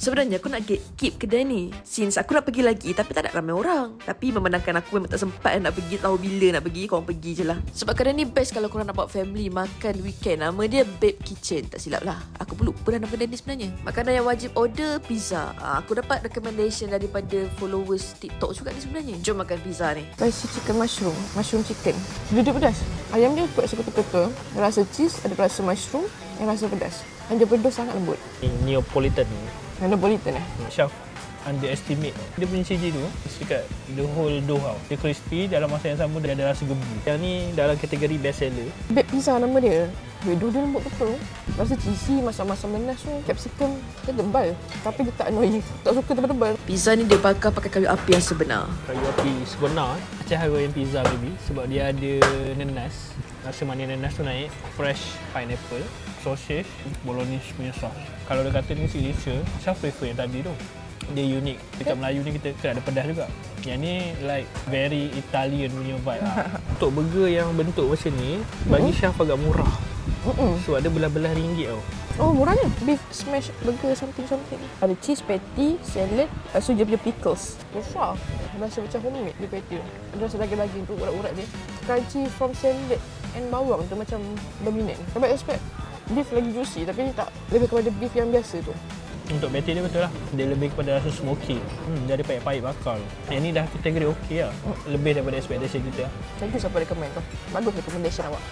Sebenarnya aku nak keep kedai ni since aku nak pergi lagi tapi tak ada ramai orang. Tapi memandangkan aku memang tak sempat nak pergi, tahu bila nak pergi, korang pergi je lah. Sebab kedai ni best kalau korang nak bawa family makan weekend. Nama dia Babe Kitchen, tak silap lah. Aku pun lupa dah nama kedai ni sebenarnya. Makanan yang wajib order, pizza. Aku dapat recommendation daripada followers TikTok juga ni sebenarnya. Jom makan pizza ni. Spicy chicken mushroom chicken. Dia pedas. Ayam dia kuat seketul-ketul. Rasa cheese, ada rasa mushroom, yang rasa pedas. Dan dia pedas sangat lembut. Neapolitan. Neapolitan Chef underestimate dia punya CG tu dekat the whole dough tau. Dia crispy, dalam masa yang sama dia ada rasa gebu. Yang ni dalam kategori best seller. Babe pizza nama dia. Dough dia lembut betul. Rasa cheesy, masam-masam menas tu. Capsicum dia tebal. Tapi dia tak annoying. Tak suka tebal-tebal. Pizza ni dia bakar pakai kayu api yang sebenar. Kayu api sebenar cara yang pizza baby sebab dia ada nanas. Rasa manis nanas tu naik. Fresh pineapple, sausage, bolognese punya sauce. Kalau dia kata ni signature, saya prefer yang tadi tu. Dia unik. Dekat Melayu ni kita kena ada pedas juga. Yang ni like very Italian punya vibe lah. Untuk burger yang bentuk macam ni, bagi chef agak murah. So ada belah-belah ringgit tau. Oh, murahnya. Beef smash burger something. Ada cheese patty, salad, lepas tu dia punya pickles. Besar. Rasa macam homemade dia patty tu. Ada rasa daging-daging tu, urat-urat dia. Crunchy from salad and bawang tu macam dominant. Sebab expect beef lagi juicy tapi tak lebih kepada beef yang biasa tu. Untuk patty dia betul lah. Dia lebih kepada rasa smoky. Dia ada pahit-pahit bakar. Yang ni dah kategori okey lah. Lebih daripada expectation kita. Thank you siapa recommend tu. Bagus recommendation awak.